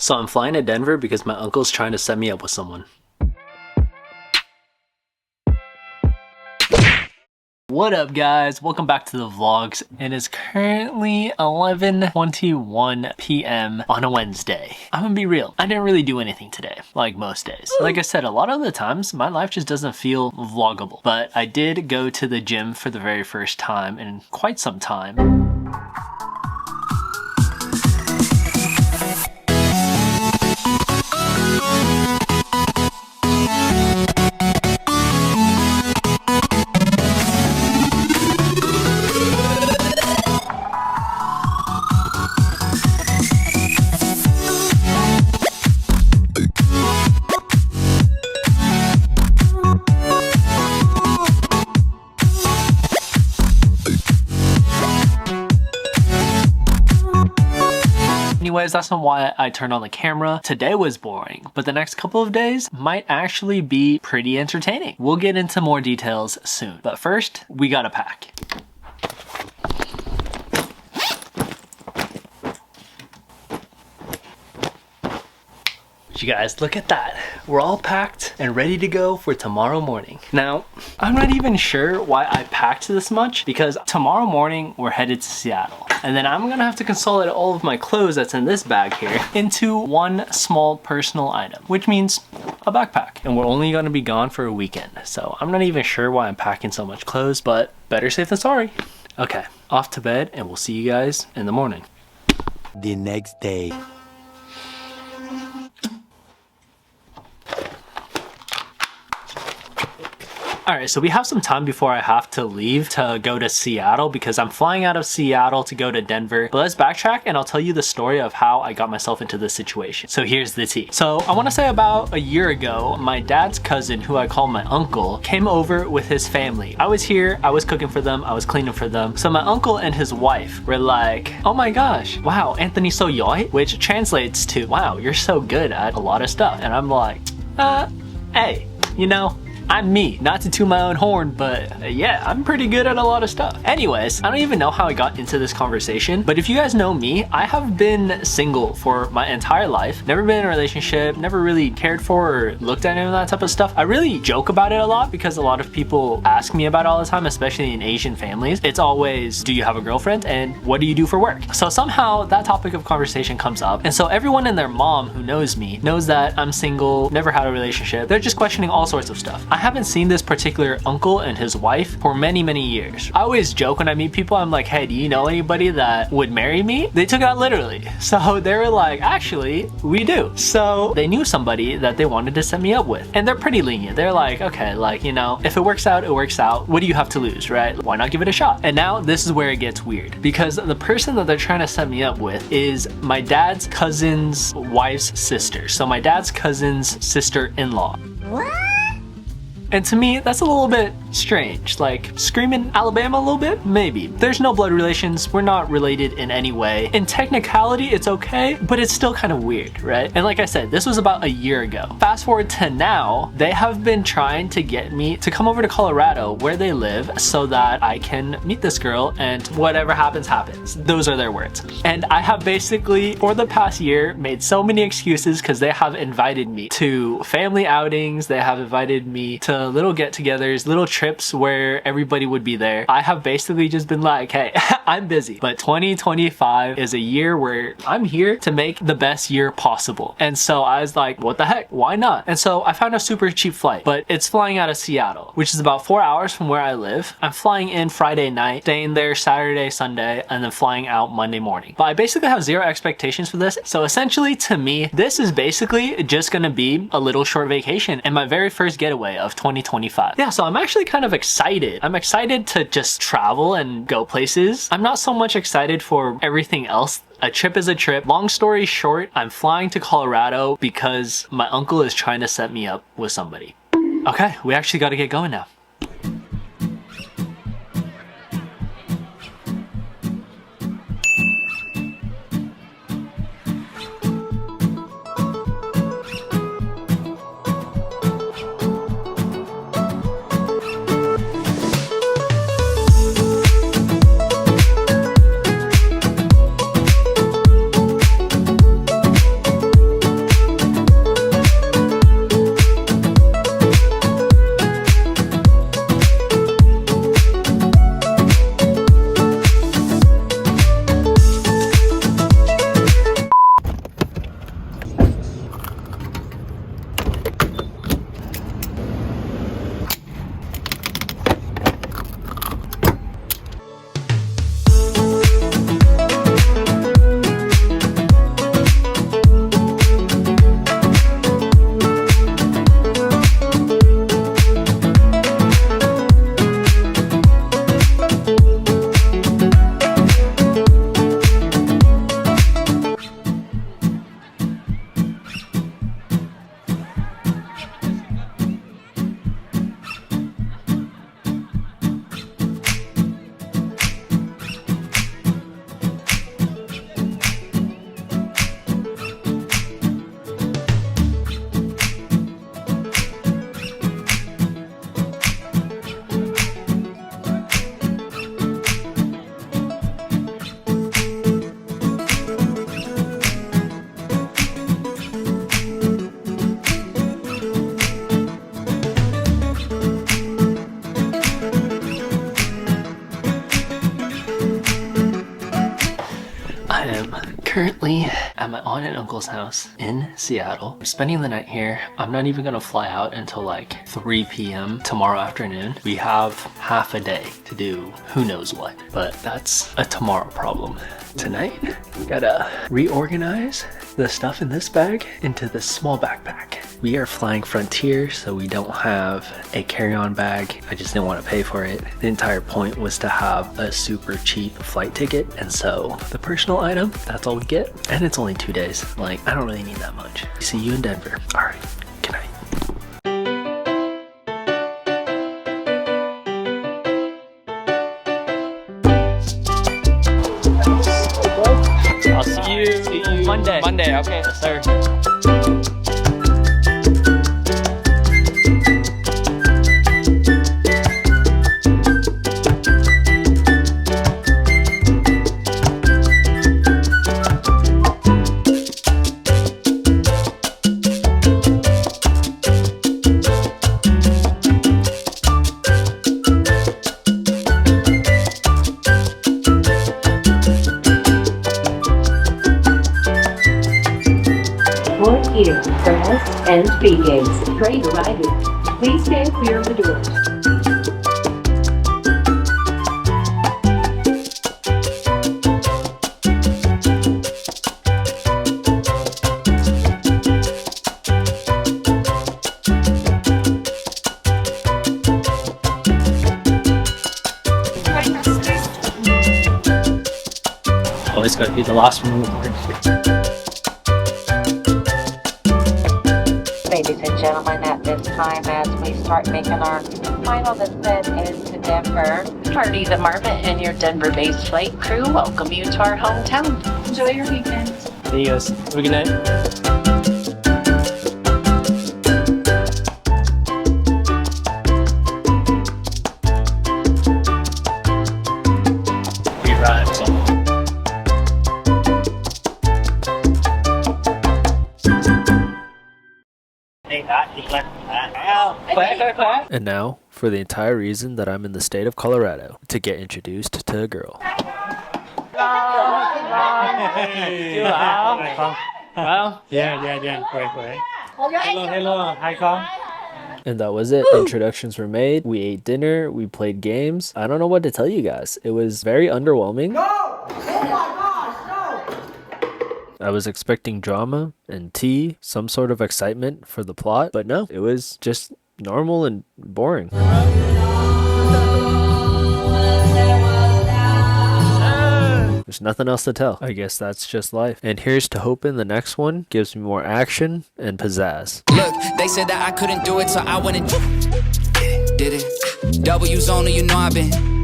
So I'm flying to Denver because my uncle's trying to set me up with someone. What up guys, welcome back to the vlogs. It is currently 11:21 p.m. on a Wednesday. I'm gonna be real, I didn't really do anything today, like most days. Like I said, a lot of the times my life just doesn't feel vloggable, but I did go to the gym for the very first time in quite some time. Anyways, that's not why I turned on the camera. Today was boring, but the next couple of days might actually be pretty entertaining. We'll get into more details soon, but first, we gotta pack. You guys, look at that. We're all packed and ready to go for tomorrow morning. Now, I'm not even sure why I packed this much because tomorrow morning we're headed to Seattle. And then I'm gonna have to consolidate all of my clothes that's in this bag here into one small personal item, which means a backpack. And we're only gonna be gone for a weekend. So I'm not even sure why I'm packing so much clothes, but better safe than sorry. Okay, off to bed and we'll see you guys in the morning. The next day. Alright, so we have some time before I have to leave to go to Seattle because I'm flying out of Seattle to go to Denver. But let's backtrack and I'll tell you the story of how I got myself into this situation. So here's the tea. So I want to say about a year ago, my dad's cousin, who I call my uncle, came over with his family. I was here, I was cooking for them, I was cleaning for them. So my uncle and his wife were like, oh my gosh, wow, Anthony's so yoy, which translates to, wow, you're so good at a lot of stuff. And I'm like, hey, you know, I'm me, not to toot my own horn, but yeah, I'm pretty good at a lot of stuff. Anyways, I don't even know how I got into this conversation, but if you guys know me, I have been single for my entire life, never been in a relationship, never really cared for or looked at any of that type of stuff. I really joke about it a lot because a lot of people ask me about it all the time, especially in Asian families. It's always, do you have a girlfriend and what do you do for work? So somehow that topic of conversation comes up, and so everyone and their mom who knows me knows that I'm single, never had a relationship. They're just questioning all sorts of stuff. I haven't seen this particular uncle and his wife for many years. I always joke when I meet people, I'm like, hey, do you know anybody that would marry me? They took it out literally. So they were like, actually, we do. So they knew somebody that they wanted to set me up with. And they're pretty lenient. They're like, okay, like, you know, if it works out, it works out. What do you have to lose, right? Why not give it a shot? And now this is where it gets weird because the person that they're trying to set me up with is my dad's cousin's wife's sister. So my dad's cousin's sister-in-law. What? And to me, that's a little bit strange. Like, screaming Alabama a little bit? Maybe. There's no blood relations, we're not related in any way. In technicality, it's okay, but it's still kind of weird, right? And like I said, this was about a year ago. Fast forward to now, they have been trying to get me to come over to Colorado where they live so that I can meet this girl and whatever happens, happens. Those are their words. And I have basically, for the past year, made so many excuses because they have invited me to family outings, they have invited me to little get-togethers, little trips where everybody would be there. I have basically just been like, hey, I'm busy. But 2025 is a year where I'm here to make the best year possible. And so I was like, what the heck? Why not? And so I found a super cheap flight, but it's flying out of Seattle, which is about 4 hours from where I live. I'm flying in Friday night, staying there Saturday, Sunday, and then flying out Monday morning. But I basically have zero expectations for this. So essentially to me, this is basically just gonna be a little short vacation and my very first getaway of 2025. Yeah, so I'm actually kind of excited. I'm excited to just travel and go places. I'm not so much excited for everything else. A trip is a trip. Long story short, I'm flying to Colorado because my uncle is trying to set me up with somebody. Okay, we actually got to get going now. my aunt and uncle's house in Seattle. I'm spending the night here. I'm not even gonna fly out until like 3 p.m. tomorrow afternoon. We have half a day to do who knows what, but that's a tomorrow problem. Tonight, gotta reorganize the stuff in this bag into this small backpack. We are flying Frontier, so we don't have a carry-on bag. I just didn't want to pay for it. The entire point was to have a super cheap flight ticket, and so the personal item, that's all we get. And it's only 2 days. Like, I don't really need that much. See you in Denver. All right, good night. I'll see you Monday. Monday, okay. Yes, sir. Here for S and B games. Train arriving. Please stand clear of the doors. Always gotta be the last one. Ladies and gentlemen, at this time, as we start making our final descent into Denver, Marty the Marmot and your Denver-based flight crew welcome you to our hometown. Enjoy your weekend. See you guys. Have a good night. We arrived. And now, for the entire reason that I'm in the state of Colorado, to get introduced to a girl. And that was it. Introductions were made. We ate dinner. We played games. I don't know what to tell you guys. It was very underwhelming. No! Oh my gosh, no! I was expecting drama and tea, some sort of excitement for the plot, but no, it was just normal and boring. There's nothing else to tell. I guess that's just life. And here's to hoping the next one gives me more action and pizzazz. Look, they said that I couldn't do it, so I went and did it. W's only, you know I've been